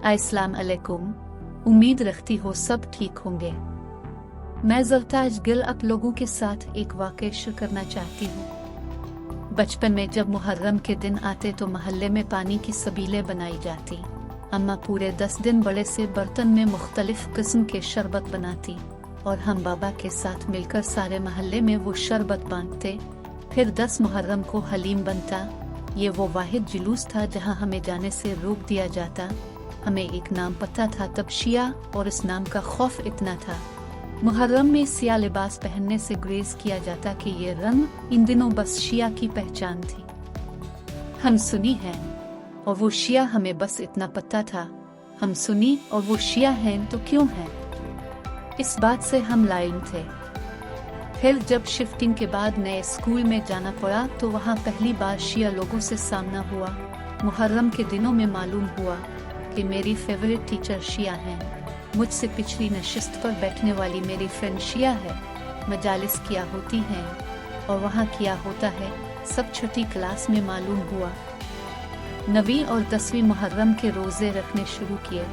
अस्सलाम अलैकुम। उम्मीद रखती हो सब ठीक होंगे। मैं ज़रताज गिल आप लोगों के साथ एक वाक़या शेयर करना चाहती हूँ। बचपन में जब मुहर्रम के दिन आते तो मोहल्ले में पानी की सबीलें बनाई जाती। अम्मा पूरे 10 दिन बड़े से बर्तन में मुख्तलिफ किस्म के शरबत बनाती और हम बाबा के साथ मिलकर सारे मोहल्ले में वो शरबत बांटते। फिर 10 मुहर्रम को हलीम बनता। ये वो वाहिद जुलूस था जहाँ हमें जाने से रोक दिया जाता। हमें एक नाम पता था तब शिया, और इस नाम का खौफ इतना था। मुहर्रम में सिया लिबास पहनने से गुरेज किया जाता कि ये रंग इन दिनों बस शिया की पहचान थी। हम सुन्नी हैं और वो शिया, हमें बस इतना पता था। हम सुन्नी और वो शिया हैं तो क्यों हैं, इस बात से हम लाइम थे। फिर जब शिफ्टिंग के बाद नए स्कूल में जाना पड़ा तो वहाँ पहली बार शिया लोगों से सामना हुआ। मुहर्रम के दिनों में मालूम हुआ कि मेरी फेवरेट टीचर शिया हैं। मुझसे पिछली नशिस्त पर बैठने वाली मेरी फ्रेंड शिया है। मजालिस किया होती हैं और वहाँ किया होता है। सब छठी क्लास में मालूम हुआ। 9वीं और 10वीं मुहर्रम के रोज़े रखने शुरू किए।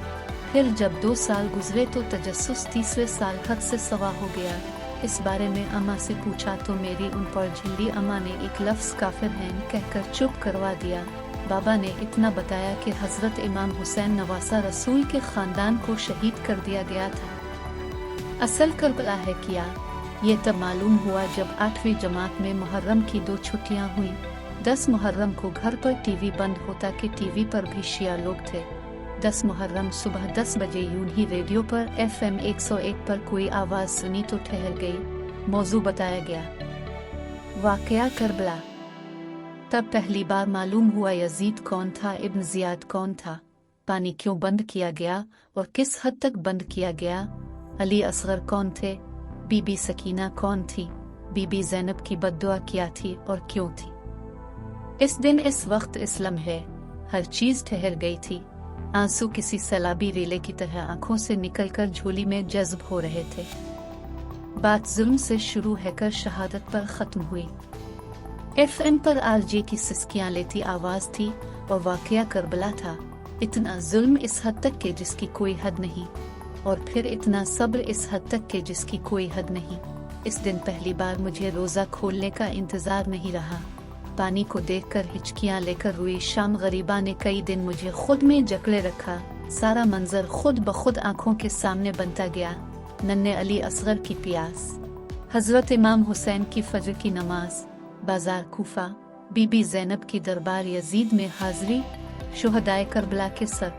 फिर जब 2 साल गुजरे तो तजस्सुस तीसरे साल हद से सवा हो गया। इस बारे में अम्मा से पूछा तो मेरी उन पर झिल्ली अम्मा ने एक लफ्ज़ काफिर हैं कहकर चुप करवा दिया। बाबा ने इतना बताया कि हज़रत इमाम हुसैन नवासा रसूल के ख़ानदान को शहीद कर दिया गया था। असल करबला है किया ये तब मालूम हुआ जब 8वीं जमात में मुहर्रम की 2 छुट्टियां हुई। 10 मुहर्रम को घर पर टीवी बंद होता कि टीवी पर भी शिया लोग थे। 10 मुहर्रम सुबह 10 बजे यूं ही रेडियो पर FM 101 पर कोई आवाज़ सुनी तो ठहर गई। मौजू बताया गया वाक़या करबला। तब पहली बार मालूम हुआ यजीद कौन था, इब्न ज़ियाद कौन था, पानी क्यों बंद किया गया और किस हद तक बंद किया गया, अली असगर कौन थे, बीबी सकीना कौन थी, बीबी ज़ैनब की बद्दुआ क्या थी और क्यों थी। इस दिन इस वक्त इस लम्हे हर चीज़ ठहर गई थी। आंसू किसी सैलाबी रेले की तरह आंखों से निकलकर झोली में जज्ब हो रहे थे। बात जुल्म से शुरू होकर शहादत पर ख़त्म हुई। FM पर RJ की सिसकियां लेती आवाज़ थी और वाक़या करबला था। इतना जुल्म इस हद तक के जिसकी कोई हद नहीं, और फिर इतना सब्र इस हद तक के जिसकी कोई हद नहीं। इस दिन पहली बार मुझे रोज़ा खोलने का इंतज़ार नहीं रहा। पानी को देखकर हिचकियां लेकर रुई शाम गरीबा ने कई दिन मुझे खुद में जकड़े रखा। सारा मंजर खुद ब खुद आंखों के सामने बनता गया। नन्हे अली असगर की प्यास, हजरत इमाम हुसैन की फजर की नमाज, बाजार कूफा, बीबी ज़ैनब की दरबार यजीद में हाजिरी, शुहदाए करबला के सर।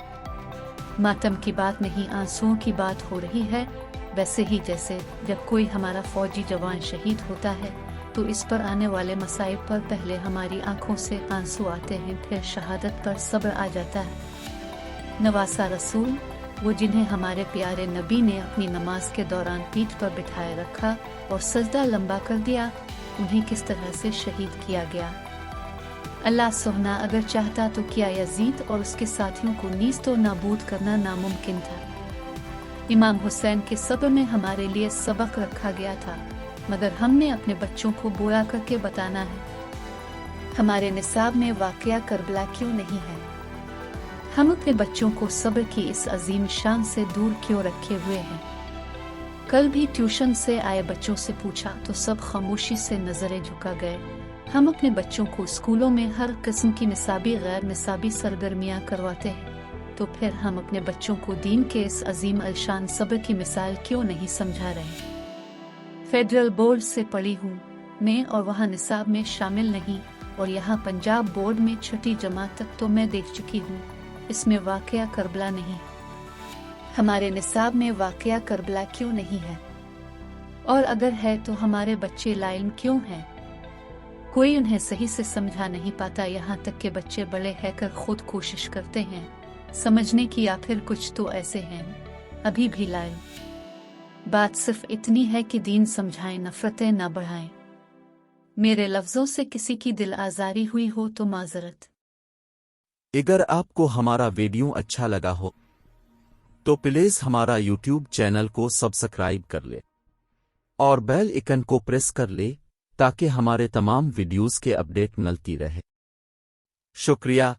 मातम की बात नहीं, आंसुओं की बात हो रही है। वैसे ही जैसे जब कोई हमारा फौजी जवान शहीद होता है तो इस पर आने वाले मसाइब पर पहले हमारी आंखों से आंसू आते हैं, फिर शहादत पर सब्र आ जाता है। नवासा रसूल, वो जिन्हें हमारे प्यारे नबी ने अपनी नमाज के दौरान पीठ पर बिठाए रखा और सजदा लंबा कर दिया, उन्हें किस तरह से शहीद किया गया। अल्लाह सुबहाना अगर चाहता तो क्या यजीद और उसके साथियों को नीस्त और नाबूद करना नामुमकिन था। इमाम हुसैन के सब्र में हमारे लिए सबक रखा गया था, मगर हमने अपने बच्चों को बुरा करके बताना है। हमारे निसाब में वाक़या करबला क्यों नहीं है। हम अपने बच्चों को सब्र की इस अजीम शान से दूर क्यों रखे हुए हैं। कल भी ट्यूशन से आए बच्चों से पूछा तो सब खामोशी से नजरें झुका गए। हम अपने बच्चों को स्कूलों में हर किस्म की निसाबी गैर निसाबी सरगर्मियां करवाते हैं, तो फिर हम अपने बच्चों को दीन के इस अजीम अलशान सब्र की मिसाल क्यों नहीं समझा रहे। फेडरल बोर्ड से पढ़ी हूँ मैं और वहाँ निसाब में शामिल नहीं, और यहाँ पंजाब बोर्ड में छठी जमात तक तो मैं देख चुकी हूँ। इसमें वाक़या करबला नहीं। हमारे निसाब में वाक़या करबला क्यों नहीं है, और अगर है तो हमारे बच्चे लाइम क्यों हैं। कोई उन्हें सही से समझा नहीं पाता। यहाँ तक के बच्चे बड़े होकर खुद कोशिश करते हैं समझने की, या फिर कुछ तो ऐसे हैं अभी भी लाइम। बात सिर्फ इतनी है कि दीन समझाएं, नफरतें ना बढ़ाएं। मेरे लफ्जों से किसी की दिल आजारी हुई हो तो माजरत। अगर आपको हमारा वीडियो अच्छा लगा हो तो प्लीज हमारा YouTube चैनल को सब्सक्राइब कर ले और बेल आइकन को प्रेस कर ले ताकि हमारे तमाम वीडियोस के अपडेट मिलती रहे। शुक्रिया।